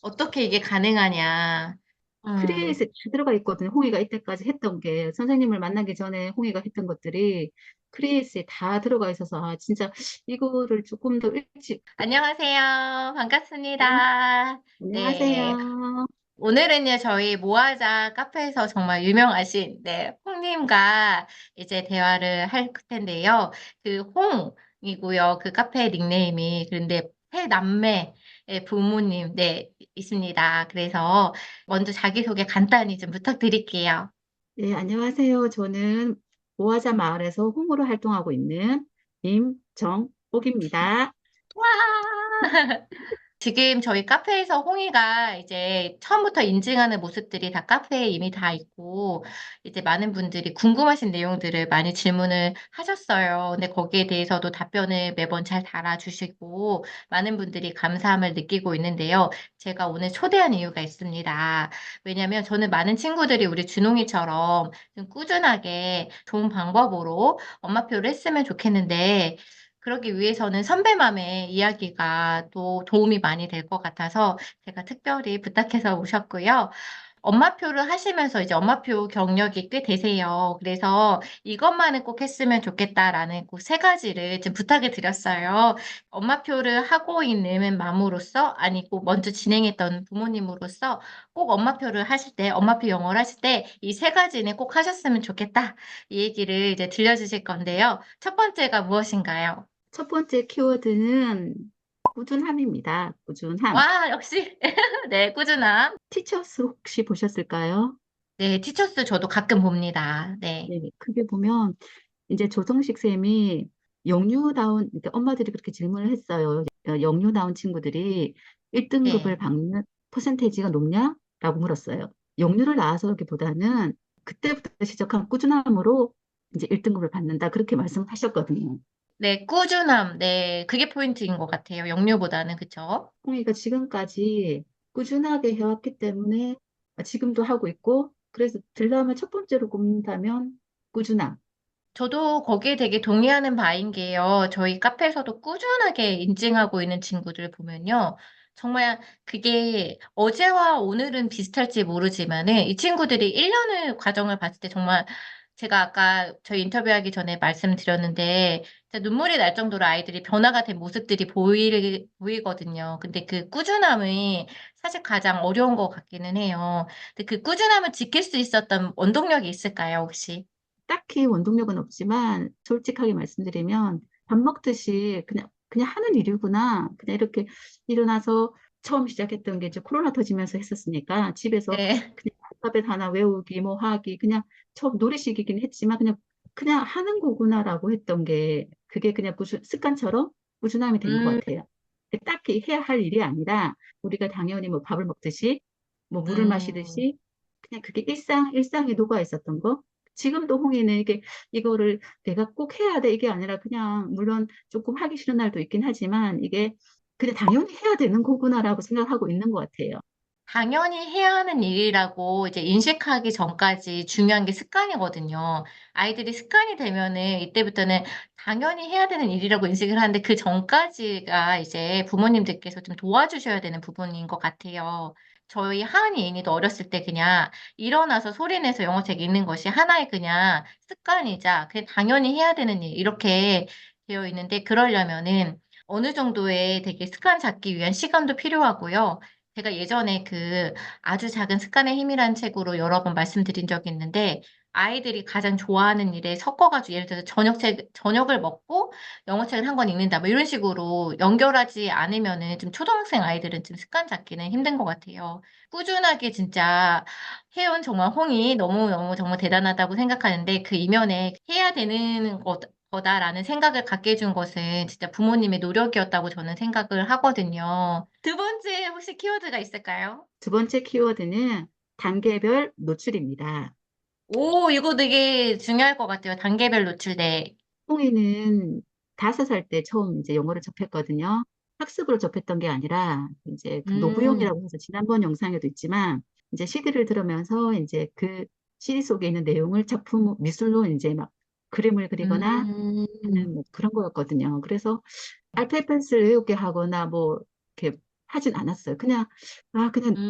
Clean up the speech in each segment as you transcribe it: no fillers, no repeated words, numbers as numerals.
어떻게 이게 가능하냐. 음. 크리에이트에 다 들어가 있거든요. 홍이가 이때까지 했던 게 선생님을 만나기 전에 홍이가 했던 것들이 크리에이트에 다 들어가 있어서 아, 진짜 이거를 조금 더 일찍 안녕하세요. 네, 반갑습니다. 네. 안녕하세요. 오늘은요, 저희 모아자 카페에서 정말 유명하신, 네, 홍님과 이제 대화를 할 텐데요. 그 홍이고요. 그 카페 닉네임이. 그런데 해남매의 부모님, 네, 있습니다. 그래서 먼저 자기소개 간단히 좀 부탁드릴게요. 네, 안녕하세요. 저는 모아자 마을에서 홍으로 활동하고 있는 임정옥입니다. 와! 지금 저희 카페에서 홍이가 이제 처음부터 인증하는 모습들이 다 카페에 이미 다 있고, 이제 많은 분들이 궁금하신 내용들을 많이 질문을 하셨어요. 근데 거기에 대해서도 답변을 매번 잘 달아주시고, 많은 분들이 감사함을 느끼고 있는데요. 제가 오늘 초대한 이유가 있습니다. 왜냐면 저는 많은 친구들이 우리 준홍이처럼 좀 꾸준하게 좋은 방법으로 엄마표를 했으면 좋겠는데, 그러기 위해서는 선배맘의 이야기가 또 도움이 많이 될 것 같아서 제가 특별히 부탁해서 오셨고요. 엄마표를 하시면서 이제 엄마표 경력이 꽤 되세요. 그래서 이것만은 꼭 했으면 좋겠다라는 꼭 세 가지를 좀 부탁을 드렸어요. 엄마표를 하고 있는 맘으로써 아니고 먼저 진행했던 부모님으로서 꼭 엄마표를 하실 때, 엄마표 영어를 하실 때 이 세 가지는 꼭 하셨으면 좋겠다. 이 얘기를 이제 들려주실 건데요. 첫 번째가 무엇인가요? 첫 번째 키워드는 꾸준함입니다. 꾸준함. 와, 역시. 네, 꾸준함. 티처스 혹시 보셨을까요? 네, 티처스 저도 가끔 봅니다. 네. 네, 크게 보면 이제 조정식 쌤이 영유다운, 그러니까 엄마들이 그렇게 질문을 했어요. 영유다운 친구들이 1등급을 네. 받는 퍼센테이지가 높냐? 라고 물었어요. 영유를 낳아서기보다는 그때부터 시작한 꾸준함으로 이제 1등급을 받는다. 그렇게 말씀하셨거든요. 네, 꾸준함. 네, 그게 포인트인 것 같아요. 역류보다는, 그쵸? 그러니까 지금까지 꾸준하게 해왔기 때문에 지금도 하고 있고, 그래서 들라면 첫 번째로 꼽는다면 꾸준함. 저도 거기에 되게 동의하는 바인 게요. 저희 카페에서도 꾸준하게 인증하고 있는 친구들 보면요. 정말 그게 어제와 오늘은 비슷할지 모르지만은 이 친구들이 1년을 과정을 봤을 때 정말 제가 아까 저희 인터뷰하기 전에 말씀드렸는데 진짜 눈물이 날 정도로 아이들이 변화가 된 모습들이 보이거든요. 근데 그 꾸준함이 사실 가장 어려운 것 같기는 해요. 근데 그 꾸준함을 지킬 수 있었던 원동력이 있을까요, 혹시? 딱히 원동력은 없지만 솔직하게 말씀드리면 밥 먹듯이 그냥 하는 일이구나. 그냥 이렇게 일어나서 처음 시작했던 게 이제 코로나 터지면서 했었으니까 집에서 네. 그냥 알파벳 하나 외우기 뭐 하기 그냥 처음 놀이식이긴 했지만 그냥 하는 거구나라고 했던 게 그게 그냥 습관처럼 꾸준함이 된 것 음, 같아요. 딱히 해야 할 일이 아니라 우리가 당연히 뭐 밥을 먹듯이 뭐 물을 음, 마시듯이 그냥 그게 일상에 녹아 있었던 거. 지금도 홍이는 이거를 내가 꼭 해야 돼 이게 아니라 그냥 물론 조금 하기 싫은 날도 있긴 하지만 이게 그냥 당연히 해야 되는 거구나라고 생각하고 있는 것 같아요. 당연히 해야 하는 일이라고 이제 인식하기 전까지 중요한 게 습관이거든요. 아이들이 습관이 되면은 이때부터는 당연히 해야 되는 일이라고 인식을 하는데 그 전까지가 이제 부모님들께서 좀 도와주셔야 되는 부분인 것 같아요. 저희 하은이 애니도 어렸을 때 그냥 일어나서 소리내서 영어책 읽는 것이 하나의 그냥 습관이자 그냥 당연히 해야 되는 일 이렇게 되어 있는데 그러려면은 어느 정도의 되게 습관 잡기 위한 시간도 필요하고요. 제가 예전에 그 아주 작은 습관의 힘이라는 책으로 여러 번 말씀드린 적이 있는데 아이들이 가장 좋아하는 일에 섞어가지고 예를 들어서 저녁을 먹고 영어책을 한 권 읽는다 뭐 이런 식으로 연결하지 않으면은 좀 초등학생 아이들은 좀 습관 잡기는 힘든 것 같아요. 꾸준하게 진짜 해온 정말 홍이 너무너무 정말 대단하다고 생각하는데 그 이면에 해야 되는 거다라는 생각을 갖게 해준 것은 진짜 부모님의 노력이었다고 저는 생각을 하거든요. 두 번째 혹시 키워드가 있을까요? 두 번째 키워드는 단계별 노출입니다. 오, 이거 되게 중요할 것 같아요. 단계별 노출대. 홍이는 5살 때 처음 이제 영어를 접했거든요. 학습으로 접했던 게 아니라 이제 그 음, 노부용이라고 해서 지난번 영상에도 있지만 이제 CD를 들으면서 이제 그 CD 속에 있는 내용을 작품 미술로 이제 막 그림을 그리거나 음, 하는 뭐 그런 거였거든요. 그래서 알파벳을 외우게 하거나 뭐 이렇게 하진 않았어요. 그냥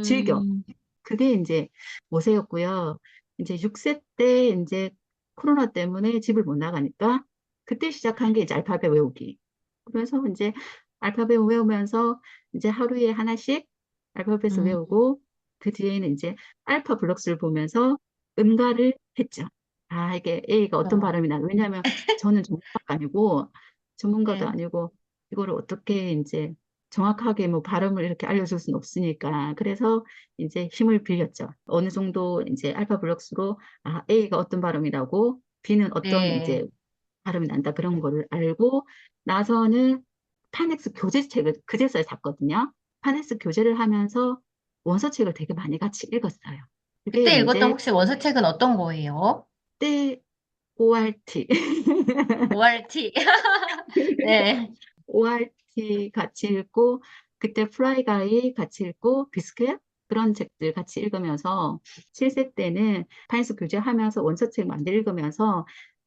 즐겨. 음, 그게 이제 모세였고요. 이제 6세 때 이제 코로나 때문에 집을 못 나가니까 그때 시작한 게 이제 알파벳 외우기. 그래서 이제 알파벳 외우면서 이제 하루에 하나씩 알파벳을 음, 외우고 그 뒤에는 이제 알파 블록스를 보면서 음가를 했죠. 아, 이게 A가 어떤 어, 발음이 나. 왜냐하면 저는 전문가도 네, 아니고 이거를 어떻게 이제 정확하게 뭐 발음을 이렇게 알려줄 수는 없으니까. 그래서 이제 힘을 빌렸죠. 어느 정도 이제 알파 블록스로 아, A가 어떤 발음이 나고 B는 어떤 네. 이제 발음이 난다 그런 거를 알고 나서는 파넥스 교재책을 그제서야 샀거든요. 파넥스 교재를 하면서 원서책을 되게 많이 같이 읽었어요. 그게 그때 읽었던 이제 혹시 원서책은 어떤 거예요? 때 ORT ORT. 네, ORT 같이 읽고 그때 플라이가이 같이 읽고 비스켓 그런 책들 같이 읽으면서 7세 때는 파인스 교재하면서 원서책 많이 읽으면서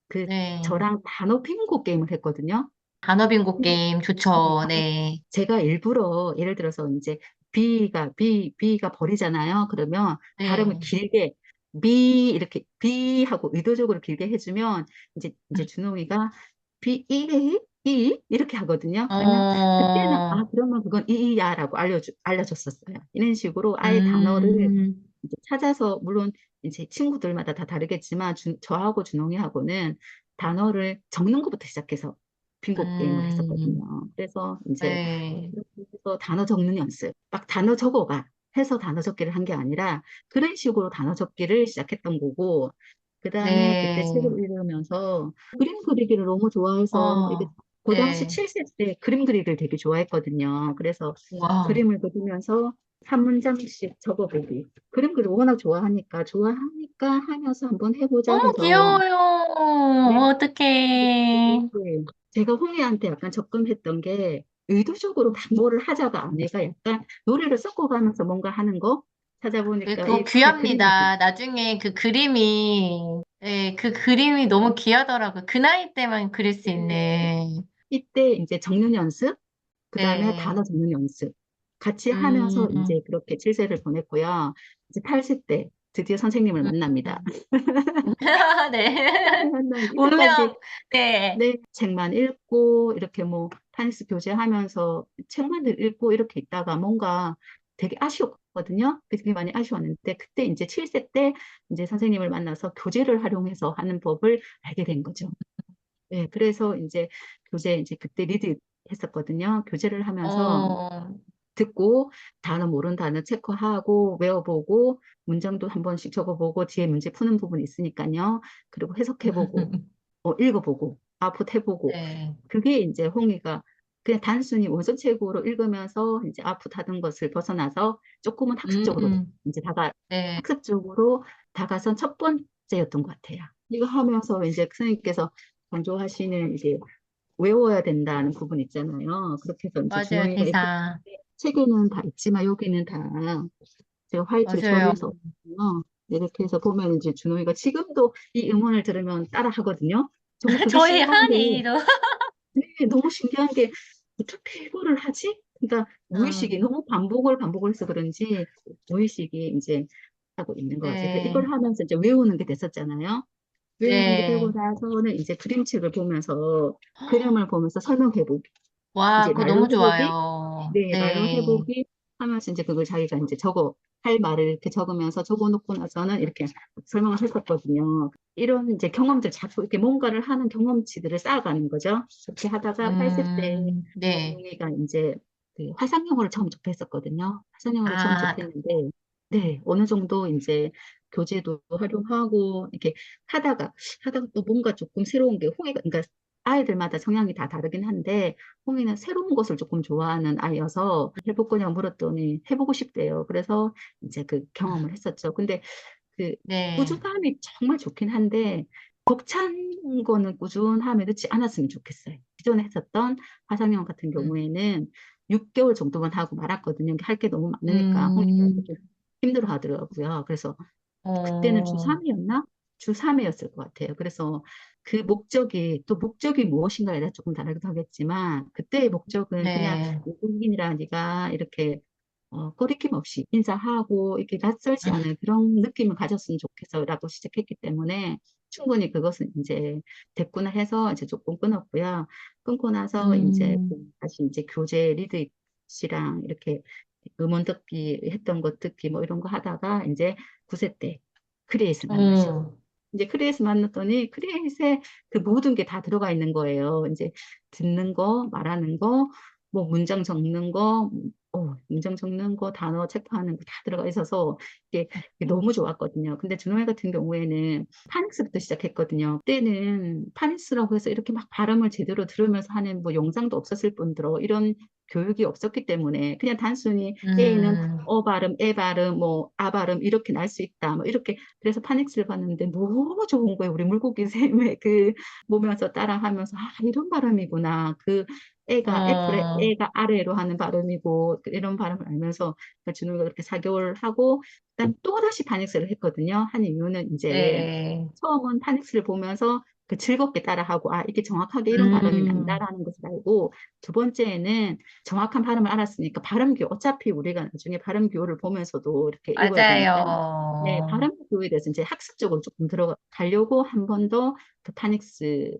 그 네. 저랑 단어 빙고 게임을 했거든요. 단어 빙고 근데 게임 좋죠. 네, 제가 일부러 예를 들어서 이제 B가 버리잖아요. 그러면 발음을 네. 길게 이렇게 B 하고 의도적으로 길게 해주면 이제 준홍이가 B 이렇게 하거든요. 그러면 그때는 어, 아 그러면 그건 이야라고 알려줬었어요. 이런 식으로 아예 단어를 음, 이제 찾아서 물론 이제 친구들마다 다 다르겠지만 저하고 준홍이하고는 단어를 적는 것부터 시작해서 빙고 게임을 음, 했었거든요. 그래서 이제 네, 그렇게 해서 단어 적는 연습, 막 단어 적어가 해서 단어 적기를 한 게 아니라 그런 식으로 단어 적기를 시작했던 거고, 그 다음에 그때 네, 책을 읽으면서 그림 그리기를 너무 좋아해서 이게 그 당시 네. 7세 때 그림 그리기를 되게 좋아했거든요. 그래서 와, 그림을 그리면서 한 문장씩 적어보기. 그림 그리기 워낙 좋아하니까 하면서 한번 해보자 너무 해서 네, 귀여워요. 어떡해. 네. 제가 홍해한테 약간 접근했던 게 의도적으로 막 뭐를 하자가 아니라 약간 노래를 섞어가면서 뭔가 하는 거 네, 찾아보니까 그거 이 판에 그림이 귀합니다. 나중에 그 그림이, 네, 그 그림이 너무 귀하더라고요. 그 나이 때만 그릴 수 있는데 있는. 이때 이제 적는 연습, 그 다음에 네. 단어 적는 연습 같이 하면서 음, 이제 그렇게 7세를 보냈고요. 이제 8세 때 드디어 선생님을 만납니다. 음. 네. 만난 이때까지 운명, 네. 네, 책만 읽고 이렇게 뭐 타니스 교제하면서 책만 읽고 이렇게 있다가 뭔가 되게 아쉬웠거든요. 되게 많이 아쉬웠는데 그때 이제 7세 때 이제 선생님을 만나서 교재를 활용해서 하는 법을 알게 된 거죠. 네, 그래서 이제 교재 이제 그때 리드 했었거든요. 교재를 하면서 어, 듣고 단어 모르는 단어 체크하고 외워보고 문장도 한 번씩 적어보고 뒤에 문제 푸는 부분이 있으니까요. 그리고 해석해보고 읽어보고 아웃풋 해보고 네. 그게 이제 홍이가 그냥 단순히 원서책으로 읽으면서 이제 아웃풋 하던 것을 벗어나서 조금은 학습적으로 음, 이제 네. 학습적으로 다가선 첫 번째였던 것 같아요. 이거 하면서 이제 선생님께서 강조하시는 이제 외워야 된다는 부분 있잖아요. 그렇게 해서 이제 맞아요, 준호이가 이렇게 대사. 책에는 다 있지만 여기는 다 제가 화이트를 맞아요. 처리해서 없거든요. 이렇게 해서 보면 이제 준호이가 지금도 이 음원을 들으면 따라 하거든요. 정말 그게 저희 신기한 게 한이도. 네, 너무 신기한 게 어떻게 이거를 하지? 그러니까 무의식이 음, 너무 반복을 해서 그런지 무의식이 이제 하고 있는 것 같아요. 그래서 네. 이걸 하면서 이제 외우는 게 됐었잖아요. 외우는 게 되고 네. 나서는 이제 그림책을 보면서 그림을 보면서 설명해보기. 와, 이제 그거 말로 너무 해보기, 좋아요. 네, 말로 네. 해보기 하면서 이제 그걸 자기가 이제 할 말을 이렇게 적으면서 적어놓고 나서는 이렇게 설명을 했었거든요. 이런 이제 경험들 자꾸 이렇게 뭔가를 하는 경험치들을 쌓아가는 거죠. 그렇게 하다가 8세 때 네. 동이가 이제 그 화상영어를 처음 접했었거든요. 화상영어를 처음 아, 접했는데, 네, 어느 정도 이제 교재도 활용하고 이렇게 하다가 또 뭔가 조금 새로운 게 그러니까 아이들마다 성향이 다 다르긴 한데 홍이는 새로운 것을 조금 좋아하는 아이여서 해볼 거냐고 물었더니 해보고 싶대요. 그래서 이제 그 경험을 했었죠. 근데 그 네. 꾸준함이 정말 좋긴 한데 벅찬 거는 꾸준함에 넣지 않았으면 좋겠어요. 기존에 했었던 화상영 같은 음, 경우에는 6개월 정도만 하고 말았거든요. 할 게 너무 많으니까 홍이가 음, 좀 힘들어 하더라고요. 그래서 그때는 어, 주 3이었나? 주 3회였을 것 같아요. 그래서 그 목적이 또 목적이 무엇인가에 따라 조금 다르기도 하겠지만 그때의 목적은 그냥 네. 외국인이라 니가 이렇게 거리낌 없이 인사하고 이렇게 낯설지 않은 그런 느낌을 가졌으면 좋겠어라고 시작했기 때문에 충분히 그것은 이제 됐구나 해서 이제 조금 끊었고요. 끊고 나서 이제 음, 다시 이제 교재 리드 씨랑 이렇게 음원 듣기 했던 것 듣기 뭐 이런 거 하다가 이제 9세 때 크리에이트를 만나죠. 음, 이제 크리에이트 만났더니 크리에이트에 그 모든 게 다 들어가 있는 거예요. 이제 듣는 거, 말하는 거, 뭐 문장 적는 거, 문장 적는 거, 단어 체크하는 거 다 들어가 있어서 이게 너무 좋았거든요. 근데 준호이 같은 경우에는 파닉스부터 시작했거든요. 그때는 파닉스라고 해서 이렇게 막 발음을 제대로 들으면서 하는 뭐 영상도 없었을 뿐더러 이런 교육이 없었기 때문에 그냥 단순히 A는 음, 발음, 에 발음, 뭐 아 발음 이렇게 날 수 있다. 뭐 이렇게 그래서 파닉스를 봤는데 너무 좋은 거예요. 우리 물고기 쌤의 그 보면서 따라하면서 이런 발음이구나. 그 애가 애플에 어, 애가 아래로 하는 발음이고 이런 발음을 알면서 준호가 그렇게 4개월 하고 그다음 또 다시 파닉스를 했거든요. 한 이유는 이제 네. 처음은 파닉스를 보면서 그 즐겁게 따라하고 이게 정확하게 이런 발음이 음, 난다라는 것을 알고 두 번째는 정확한 발음을 알았으니까 발음교 어차피 우리가 나중에 발음교를 보면서도 이렇게 읽어야 되니까 네, 맞아요. 발음교에 대해서 이제 학습적으로 조금 들어가려고 한 번 더 그 파닉스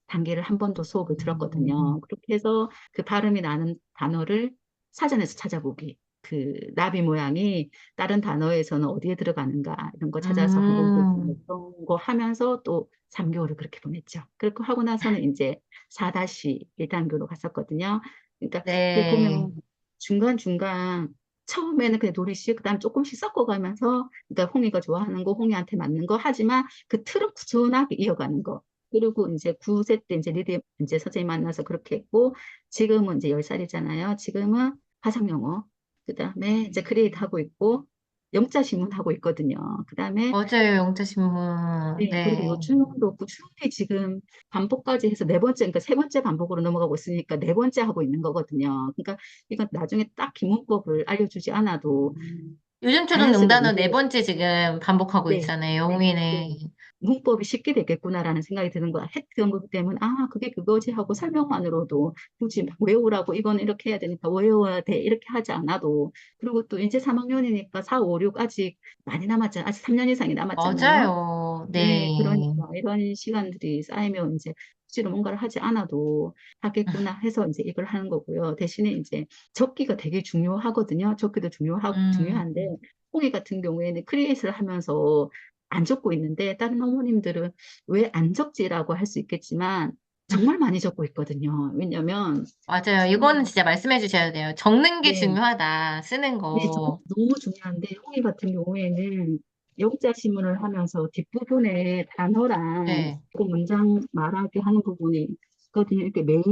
단계를 한 번 더 수업을 들었거든요. 그렇게 해서 그 발음이 나는 단어를 사전에서 찾아보기. 그 나비 모양이 다른 단어에서는 어디에 들어가는가 이런 거 찾아서 한번 보고 뭐 음, 그런 거 하면서 또 3개월을 그렇게 보냈죠. 그렇게 하고 나서는 이제 4-1단계로 갔었거든요. 그러니까 이게 네. 보면 중간중간 처음에는 그냥 노리씩 그다음 조금씩 섞어가면서 그러니까 홍이가 좋아하는 거 홍이한테 맞는 거 하지만 그 틀은 꾸준하게 이어가는 거. 그리고 이제 9세 때 이제 리드 이제 선생님 만나서 그렇게 했고 지금은 이제 10살이잖아요. 지금은 화상 영어 그다음에 이제 크리에이트 하고 있고 영자 신문 하고 있거든요. 그다음에 맞아요, 영자신문. 네, 그리고 네. 요즘도 꾸준히 지금 반복까지 해서 네 번째, 그러니까 세 번째 반복으로 넘어가고 있으니까 네 번째 하고 있는 거거든요. 그러니까 이건 나중에 딱 기문법을 알려주지 않아도 요즘 초등 자연스레 능단어 네 문제를 번째 지금 반복하고 네, 있잖아요, 네. 용인에. 문법이 쉽게 되겠구나라는 생각이 드는 거야. 했던 것 때문에, 그게 그거지 하고 설명만으로도 굳이 막 외우라고 이거는 이렇게 해야 되니까 외워야 돼. 이렇게 하지 않아도. 그리고 또 이제 3학년이니까 4, 5, 6 아직 많이 남았잖아요. 아직 3년 이상이 남았잖아요. 맞아요. 네, 네. 그러니까 이런 시간들이 쌓이면 이제 억지로 뭔가를 하지 않아도 하겠구나 해서 이제 이걸 하는 거고요. 대신에 이제 적기가 되게 중요하거든요. 적기도 음, 중요한데, 홍이 같은 경우에는 크리에이트를 하면서 안 적고 있는데, 다른 어머님들은 왜 안 적지라고 할 수 있겠지만, 정말 많이 적고 있거든요. 왜냐면, 맞아요. 이거는 지금, 진짜 말씀해 주셔야 돼요. 적는 게 네, 중요하다, 쓰는 네, 거. 너무 중요한데, 홍이 같은 경우에는 영자 시문을 하면서 뒷부분에 단어랑 네. 그 문장 말하게 하는 부분이 있거든요. 이렇게 매일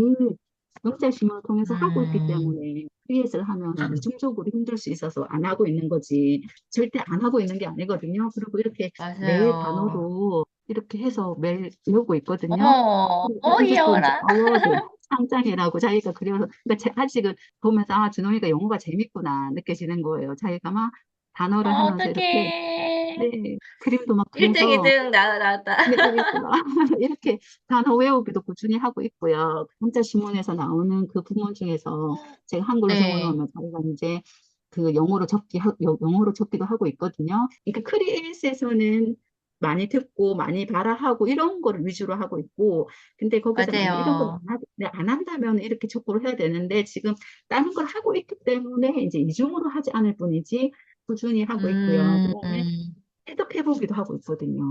영자 시문을 통해서 하고 있기 음, 때문에 크리에이트를 하면 이중적으로 힘들 수 있어서 안 하고 있는 거지. 절대 안 하고 있는 게 아니거든요. 그리고 이렇게 매 맞아요. 단어도 이렇게 해서 매일 외우고 있거든요. 어머, 그리고 거기서 또 이제 귀여워라. 어워드, 상장이라고 자기가 그려서, 그러니까 아직은 보면서 준호이가 영어가 재밌구나 느껴지는 거예요. 자기가 막 단어를 하면서 이렇게 어떡해. 네, 그림도 막 1등, 그려서 2등, 나왔다. 네, 알겠구나. 이렇게 단어 외우기도 꾸준히 하고 있고요. 문자 신문에서 나오는 그 부분 중에서 제가 한글로 네. 적어놓으면 자기가 이제 그 영어로 적기도 하고 있거든요. 그러니까 크리에이스에서는 많이 듣고 많이 발화하고 이런 거를 위주로 하고 있고, 근데 거기서 만약 이런 걸 맞아요. 안 한다면 이렇게 촉구를 해야 되는데 지금 다른 걸 하고 있기 때문에 이제 이중으로 하지 않을 뿐이지 꾸준히 하고 있고요. 음, 그다음에 해석해보기도 하고 있거든요.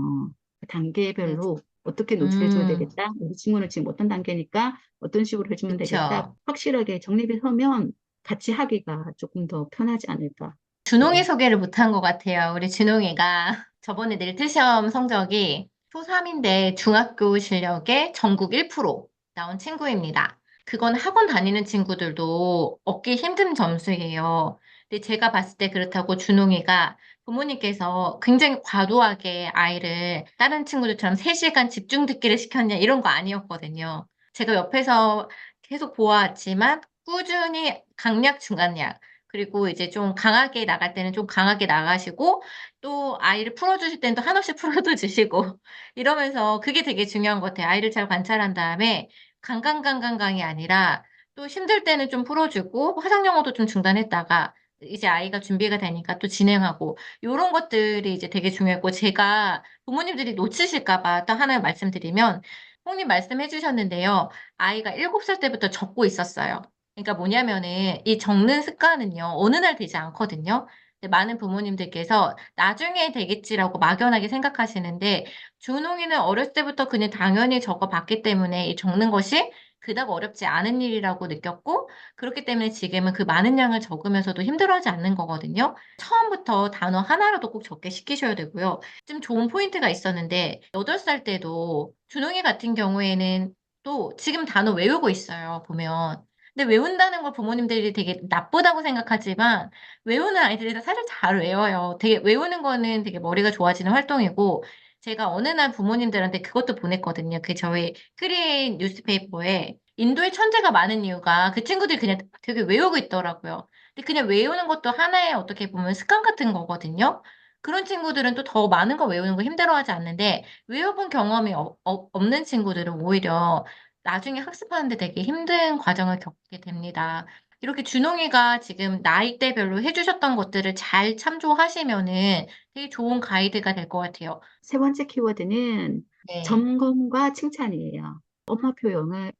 단계별로 어떻게 노출해줘야 음, 되겠다. 우리 친구는 지금 어떤 단계니까 어떤 식으로 해주면 되겠다. 그쵸. 확실하게 정립이 서면 같이 하기가 조금 더 편하지 않을까. 준홍이 네. 소개를 못한 것 같아요. 우리 준홍이가 저번에 닐트 시험 성적이 초3인데 중학교 실력의 전국 1% 나온 친구입니다. 그건 학원 다니는 친구들도 얻기 힘든 점수예요. 근데 제가 봤을 때 그렇다고 준홍이가 부모님께서 굉장히 과도하게 아이를 다른 친구들처럼 3시간 집중 듣기를 시켰냐 이런 거 아니었거든요. 제가 옆에서 계속 보아왔지만 꾸준히 강약 중간약 그리고 이제 좀 강하게 나갈 때는 좀 강하게 나가시고 또 아이를 풀어주실 때는 또 한없이 풀어도 주시고 이러면서 그게 되게 중요한 것 같아요. 아이를 잘 관찰한 다음에 강강강강강이 아니라 또 힘들 때는 좀 풀어주고 화상 영어도 좀 중단했다가 이제 아이가 준비가 되니까 또 진행하고 요런 것들이 이제 되게 중요했고 제가 부모님들이 놓치실까 봐 또 하나 말씀드리면 형님 말씀해 주셨는데요. 아이가 7살 때부터 적고 있었어요. 그러니까 뭐냐면은 이 적는 습관은요 어느 날 되지 않거든요. 근데 많은 부모님들께서 '나중에 되겠지.'라고 막연하게 생각하시는데 준홍이는 어렸을 때부터 그냥 당연히 적어 봤기 때문에 이 적는 것이 그닥 어렵지 않은 일이라고 느꼈고 그렇기 때문에 지금은 그 많은 양을 적으면서도 힘들어하지 않는 거거든요. 처음부터 단어 하나라도 꼭 적게 시키셔야 되고요. 좀 좋은 포인트가 있었는데 8살 때도 준홍이 같은 경우에는 또 지금 단어 외우고 있어요 보면. 근데 외운다는 걸 부모님들이 되게 나쁘다고 생각하지만 외우는 아이들이 다 사실 잘 외워요. 되게 외우는 거는 되게 머리가 좋아지는 활동이고 제가 어느 날 부모님들한테 그것도 보냈거든요. 그 저희 크리에잇 뉴스페이퍼에 인도에 천재가 많은 이유가 그 친구들이 그냥 되게 외우고 있더라고요. 근데 그냥 외우는 것도 하나의 어떻게 보면 습관 같은 거거든요. 그런 친구들은 또 더 많은 거 외우는 거 힘들어하지 않는데 외워본 경험이 없는 친구들은 오히려 나중에 학습하는 데 되게 힘든 과정을 겪게 됩니다. 이렇게 준홍이가 지금 나이대별로 해 주셨던 것들을 잘 참조하시면은 되게 좋은 가이드가 될 것 같아요. 세 번째 키워드는 네. 점검과 칭찬이에요. 엄마표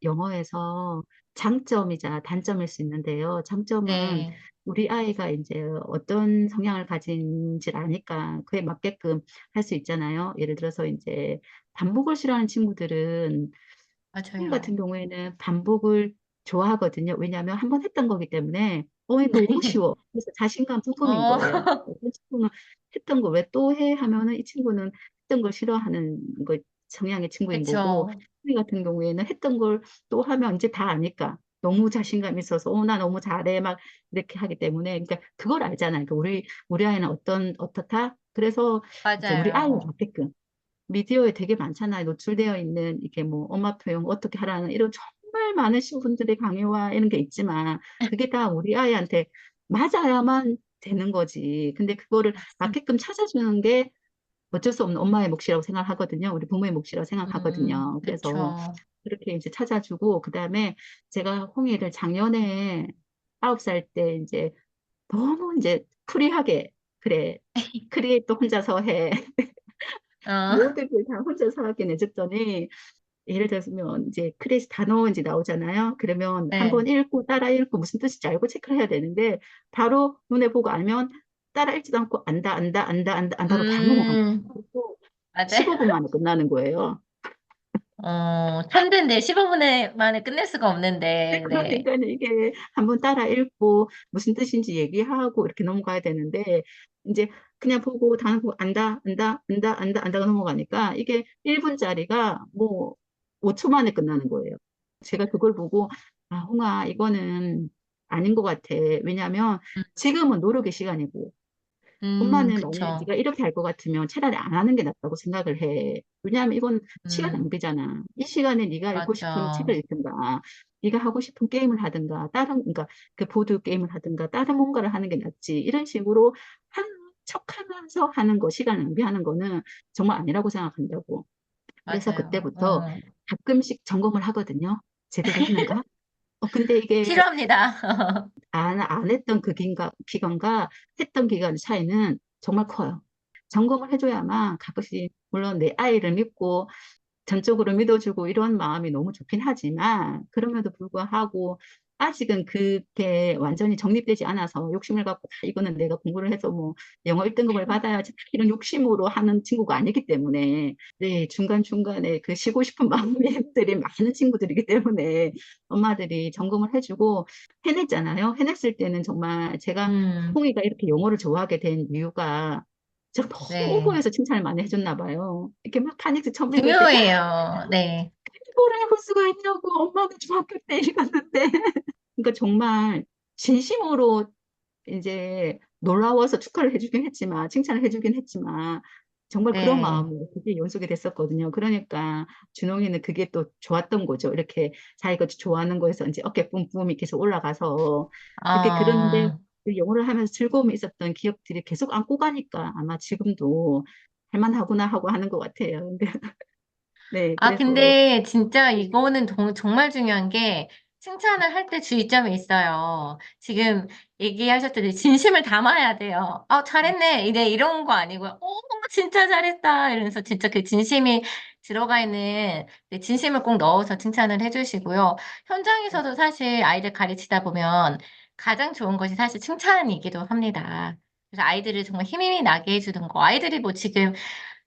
영어에서 장점이자 단점일 수 있는데요. 장점은 네. 우리 아이가 이제 어떤 성향을 가진지를 아니까 그에 맞게끔 할 수 있잖아요. 예를 들어서 이제 반복을 싫어하는 친구들은 님 같은 맞아요. 경우에는 반복을 좋아하거든요. 왜냐하면 한 번 했던 거기 때문에 얘 너무 쉬워. 그래서 자신감 뿜뿜인 거예요. 어. 어떤 친구는 했던 거 왜 또 해? 하면은 이 친구는 했던 걸 싫어하는 거 성향의 친구인 거고 그쵸. 이 같은 경우에는 했던 걸 또 하면 인제 다 아니까 너무 자신감이 있어서 "나 너무 잘해." 막 이렇게 하기 때문에 그러니까 그걸 알잖아요. 그러니까 우리 아이는 어떻다. 그래서 이제 우리 아이에 맞아요. 맞게끔 미디어에 되게 많잖아요. 노출되어 있는 이게 뭐 엄마 표현 어떻게 하라는 이런 정말 많으신 분들의 강의와 이런 게 있지만 그게 다 우리 아이한테 맞아야만 되는 거지. 근데 그거를 맞습니다. 맞게끔 찾아주는 게 어쩔 수 없는 엄마의 몫이라고 생각하거든요. 우리 부모의 몫이라고 생각하거든요. 그래서 그쵸. 그렇게 이제 찾아주고 그다음에 제가 홍이를 작년에 9살 때 인제 너무 인제 프리하게 "그래. 크리에이터 혼자서 해." 어. 모든 걸 다 혼자서 하게 내줬더니 예를 들면 이제 클래식 단어 인제 나오잖아요. 그러면 한 네. 번 읽고 따라 읽고 무슨 뜻인지 알고 체크를 해야 되는데 바로 눈에 보고 알면 따라 읽지도 않고 "안다, 안다, 안다, 안다, 안다."로 바로 넘어간 거예요. 음. 그리고 맞아요. 15분 만에 끝나는 거예요. 천재인데 15 분에 만에 끝낼 수가 네 없는데. 네. 그러니까는 이게 한번 따라 읽고 무슨 뜻인지 얘기하고 이렇게 넘어가야 되는데 인제 그냥 보고 단어 보고 "안다, 안다, 안다, 안다, 안다."가 넘어가니까 이게 1 분짜리가 뭐 5초 만에 끝나는 거예요. 제가 그걸 보고 '아 홍아 이거는 아닌 것 같아.' 왜냐하면 음. 지금은 노력의 시간이고 엄마는 만약에 그쵸. 네가 이렇게 할 것 같으면 차라리 안 하는 게 낫다고 생각을 해. 왜냐하면 이건 시간 음. 낭비잖아. 이 시간에 네가 읽고 싶은 책을 맞죠. 읽든가 네가 하고 싶은 게임을 하든가 다른 그러니까 그 보드 게임을 하든가 다른 뭔가를 하는 게 낫지. 이런 식으로 하는 척하면서 하는 거 시간 낭비하는 거는 정말 아니라고 생각한다고. 그래서 맞아요. 그때부터 가끔씩 점검을 하거든요. '제대로 했는가?' 근데 이게 필요합니다. 안 했던 그 기간과 했던 기간의 차이는 정말 커요. 점검을 해 줘야만 가끔씩 물론 내 아이를 믿고 전적으로 믿어 주고 이런 마음이 너무 좋긴 하지만 그럼에도 불구하고 아직은 그게 완전히 정립되지 않아서 욕심을 갖고 '아 이거는 내가 공부를 해서 뭐 영어 1 등급을 받아야지.' 이런 욕심으로 하는 친구가 아니기 때문에 네 중간중간에 그 쉬고 싶은 마음들이 많은 친구들이기 때문에 엄마들이 점검을 해 주고 해냈잖아요. 해냈을 때는 정말 제가 음. 홍이가 이렇게 영어를 좋아하게 된 이유가 제가 너무 네. 오버해서 칭찬을 많이 해 줬나 봐요. 이렇게 막 한익수 처음 읽을 때 "야 중요해요. 네. 이거를 해볼 수가 있냐고. 엄마는 중학교 때 읽었는데." 그러니까 정말 진심으로 인제 놀라워서 축하를 해 주긴 했지만 칭찬을 해 주긴 했지만 정말 그런 네. 마음으로 그게 연속이 됐었거든요. 그러니까 준홍이는 그게 또 좋았던 거죠. 이렇게 자기가 좋아하는 거에서 인제 어깨 뿜뿜이 계속 올라가서 이렇게 그러는데 어. 그 영어를 하면서 즐거움이 있었던 기억들이 계속 안고 가니까 아마 지금도 할만하구나 하고 하는 것 같아요. 근데 네, 아, 그래서 근데 진짜 이거는 정말 중요한 게 칭찬을 할 때 주의점이 있어요. 지금 얘기하셨듯이 진심을 담아야 돼요. 잘했네. 이런 거 아니고요. 진짜 잘했다. 이러면서 진짜 그 진심이 들어가 있는 네, 진심을 꼭 넣어서 칭찬을 해주시고요. 현장에서도 사실 아이들 가르치다 보면 가장 좋은 것이 사실 칭찬이기도 합니다. 그래서 아이들을 정말 힘이 나게 해주는 거. 아이들이 뭐 지금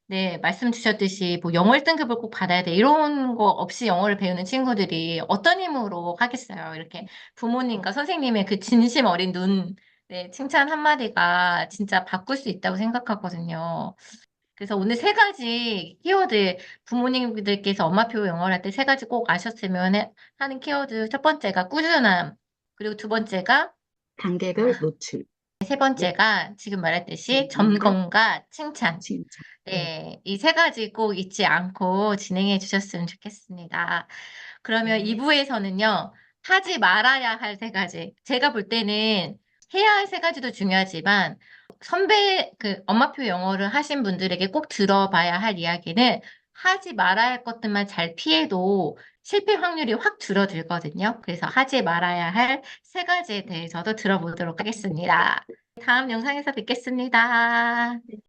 네, 말씀 주셨듯이 뭐 영어 1등급을 꼭 받아야 돼. 이런 거 없이 영어를 배우는 친구들이 어떤 힘으로 하겠어요. 이렇게 부모님과 선생님의 그 진심 어린 눈, 네, 칭찬 한마디가 진짜 바꿀 수 있다고 생각하거든요. 그래서 오늘 세 가지 키워드 부모님들께서 엄마표 영어를 할 때 세 가지 꼭 아셨으면 하는 키워드 첫 번째가 꾸준함, 그리고 두 번째가 단계별 노출, 세 네, 번째가 지금 말했듯이 점검과 점검과 칭찬. 칭찬. 네. 네, 이 세 가지 꼭 잊지 않고 진행해 주셨으면 좋겠습니다. 그러면 네. 2부에서는요, 하지 말아야 할 세 가지. 제가 볼 때는 해야 할 세 가지도 중요하지만, 엄마표 영어를 하신 분들에게 꼭 들어봐야 할 이야기는 하지 말아야 할 것들만 잘 피해도 실패 확률이 확 줄어들거든요. 그래서 하지 말아야 할 세 가지에 대해서도 들어보도록 하겠습니다. 다음 영상에서 뵙겠습니다.